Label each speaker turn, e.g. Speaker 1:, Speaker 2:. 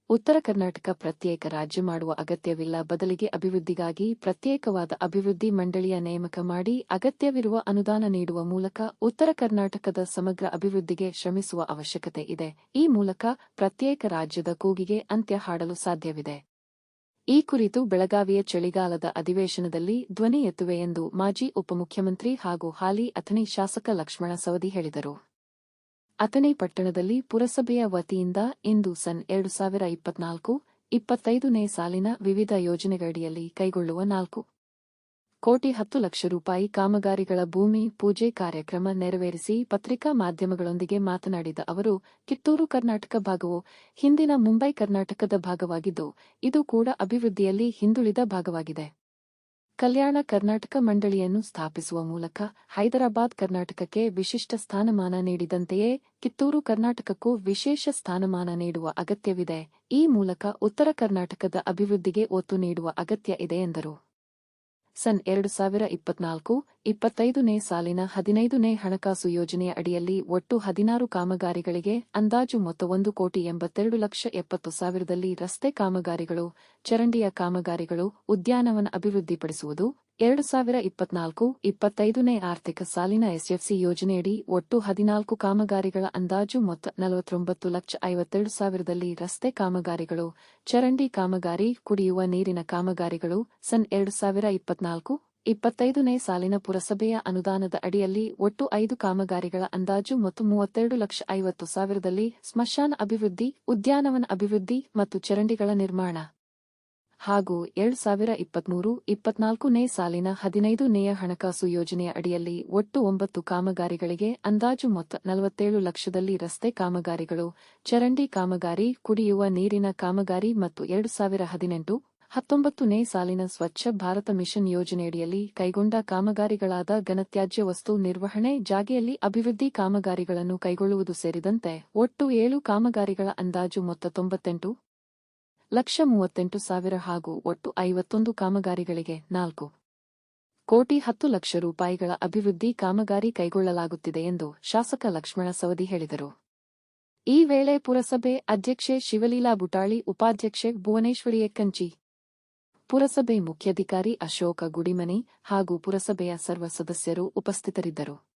Speaker 1: ಉತ್ತರ ಕರ್ನಾಟಕ ಪ್ರತ್ಯೇಕ ರಾಜ್ಯ ಮಾಡುವ ಅಗತ್ಯವಿಲ್ಲ, ಬದಲಿಗೆ ಅಭಿವೃದ್ಧಿಗಾಗಿ ಪ್ರತ್ಯೇಕವಾದ ಅಭಿವೃದ್ಧಿ ಮಂಡಳಿಯ ನೇಮಕ ಮಾಡಿ ಅಗತ್ಯವಿರುವ ಅನುದಾನ ನೀಡುವ ಮೂಲಕ ಉತ್ತರ ಕರ್ನಾಟಕದ ಸಮಗ್ರ ಅಭಿವೃದ್ಧಿಗೆ ಶ್ರಮಿಸುವ ಅವಶ್ಯಕತೆ ಇದೆ. ಈ ಮೂಲಕ ಪ್ರತ್ಯೇಕ ರಾಜ್ಯದ ಕೂಗಿಗೆ ಅಂತ್ಯ ಹಾಡಲು ಸಾಧ್ಯವಿದೆ. ಈ ಕುರಿತು ಬೆಳಗಾವಿಯ ಚಳಿಗಾಲದ ಅಧಿವೇಶನದಲ್ಲಿ ಧ್ವನಿ ಎತ್ತುವೆ ಎಂದು ಮಾಜಿ ಉಪಮುಖ್ಯಮಂತ್ರಿ ಹಾಗೂ ಹಾಲಿ ಅಥಣಿ ಶಾಸಕ ಲಕ್ಷ್ಮಣ ಸವದಿ ಹೇಳಿದರು. ಅಥಣಿ ಪಟ್ಟಣದಲ್ಲಿ ಪುರಸಭೆಯ ವತಿಯಿಂದ ಇಂದು ಸನ್ 2024-25ನೇ ಸಾಲಿನ ವಿವಿಧ ಯೋಜನೆಗಳಡಿಯಲ್ಲಿ ಕೈಗೊಳ್ಳುವ 4,10,00,000 ರೂಪಾಯಿ ಕಾಮಗಾರಿಗಳ ಭೂಮಿ ಪೂಜೆ ಕಾರ್ಯಕ್ರಮ ನೆರವೇರಿಸಿ ಪತ್ರಿಕಾ ಮಾಧ್ಯಮಗಳೊಂದಿಗೆ ಮಾತನಾಡಿದ ಅವರು, ಕಿತ್ತೂರು ಕರ್ನಾಟಕ ಭಾಗವು ಹಿಂದಿನ ಮುಂಬೈ ಕರ್ನಾಟಕದ ಭಾಗವಾಗಿದ್ದು, ಇದು ಕೂಡ ಅಭಿವೃದ್ಧಿಯಲ್ಲಿ ಹಿಂದುಳಿದ ಭಾಗವಾಗಿದೆ. ಕಲ್ಯಾಣ ಕರ್ನಾಟಕ ಮಂಡಳಿಯನ್ನು ಸ್ಥಾಪಿಸುವ ಮೂಲಕ ಹೈದರಾಬಾದ್ ಕರ್ನಾಟಕಕ್ಕೆ ವಿಶಿಷ್ಟ ಸ್ಥಾನಮಾನ ನೀಡಿದಂತೆಯೇ ಕಿತ್ತೂರು ಕರ್ನಾಟಕಕ್ಕೂ ವಿಶೇಷ ಸ್ಥಾನಮಾನ ನೀಡುವ ಅಗತ್ಯವಿದೆ. ಈ ಮೂಲಕ ಉತ್ತರ ಕರ್ನಾಟಕದ ಅಭಿವೃದ್ಧಿಗೆ ಒತ್ತು ನೀಡುವ ಅಗತ್ಯ ಇದೆ ಎಂದರು. ಸನ್ 2024-25ನೇ ಸಾಲಿನ 15ನೇ ಹಣಕಾಸು ಯೋಜನೆಯ ಅಡಿಯಲ್ಲಿ ಒಟ್ಟು 16 ಕಾಮಗಾರಿಗಳಿಗೆ ಅಂದಾಜು ಮೊತ್ತ 1,82,70,000ದಲ್ಲಿ ರಸ್ತೆ ಕಾಮಗಾರಿಗಳು, ಚರಂಡಿಯ ಕಾಮಗಾರಿಗಳು, ಉದ್ಯಾನವನ ಅಭಿವೃದ್ಧಿಪಡಿಸುವುದು. 2024-25ನೇ ಆರ್ಥಿಕ ಸಾಲಿನ ಎಸ್ಎಫ್ಸಿ ಯೋಜನೆಯಡಿ ಒಟ್ಟು 14 ಕಾಮಗಾರಿಗಳ ಅಂದಾಜು ಮೊತ್ತ 49,52,000ದಲ್ಲಿ ರಸ್ತೆ ಕಾಮಗಾರಿಗಳು, ಚರಂಡಿ ಕಾಮಗಾರಿ, ಕುಡಿಯುವ ನೀರಿನ ಕಾಮಗಾರಿಗಳು. ಸನ್ 2024-25ನೇ ಸಾಲಿನ ಪುರಸಭೆಯ ಅನುದಾನದ ಅಡಿಯಲ್ಲಿ ಒಟ್ಟು 5 ಕಾಮಗಾರಿಗಳ ಅಂದಾಜು ಮೊತ್ತ 32,50,000ದಲ್ಲಿ ಸ್ಮಶಾನ ಅಭಿವೃದ್ಧಿ, ಉದ್ಯಾನವನ ಅಭಿವೃದ್ಧಿ ಮತ್ತು ಚರಂಡಿಗಳ ನಿರ್ಮಾಣ ಹಾಗೂ 2023-24ನೇ ಸಾಲಿನ 15ನೇ ಹಣಕಾಸು ಯೋಜನೆಯ ಅಡಿಯಲ್ಲಿ ಒಟ್ಟು 9 ಕಾಮಗಾರಿಗಳಿಗೆ ಅಂದಾಜು ಮೊತ್ತ 47 ಲಕ್ಷದಲ್ಲಿ ರಸ್ತೆ ಕಾಮಗಾರಿಗಳು, ಚರಂಡಿ ಕಾಮಗಾರಿ, ಕುಡಿಯುವ ನೀರಿನ ಕಾಮಗಾರಿ ಮತ್ತು 2018-19ನೇ ಸಾಲಿನ ಸ್ವಚ್ಛ ಭಾರತ ಮಿಷನ್ ಯೋಜನೆಯಡಿಯಲ್ಲಿ ಕೈಗೊಂಡ ಕಾಮಗಾರಿಗಳಾದ ಘನತ್ಯಾಜ್ಯ ವಸ್ತು ನಿರ್ವಹಣೆ, ಜಾಗೆಯಲ್ಲಿ ಅಭಿವೃದ್ಧಿ ಕಾಮಗಾರಿಗಳನ್ನು ಕೈಗೊಳ್ಳುವುದು ಸೇರಿದಂತೆ ಒಟ್ಟು 7 ಕಾಮಗಾರಿಗಳ ಅಂದಾಜು ಮೊತ್ತ 98,38,000 ಹಾಗೂ ಒಟ್ಟು 51 ಕಾಮಗಾರಿಗಳಿಗೆ 4,10,00,000 ರೂಪಾಯಿಗಳ ಅಭಿವೃದ್ಧಿ ಕಾಮಗಾರಿ ಕೈಗೊಳ್ಳಲಾಗುತ್ತಿದೆ ಎಂದು ಶಾಸಕ ಲಕ್ಷ್ಮಣ ಸವದಿ ಹೇಳಿದರು. ಈ ವೇಳೆ ಪುರಸಭೆ ಅಧ್ಯಕ್ಷೆ ಶಿವಲೀಲಾ ಬುಟಾಳಿ, ಉಪಾಧ್ಯಕ್ಷೆ ಭುವನೇಶ್ವರಿ ಎಕ್ಕಂಚಿ, ಪುರಸಭೆ ಮುಖ್ಯಾಧಿಕಾರಿ ಅಶೋಕ ಗುಡಿಮನಿ ಹಾಗೂ ಪುರಸಭೆಯ ಸರ್ವ ಸದಸ್ಯರು ಉಪಸ್ಥಿತರಿದ್ದರು.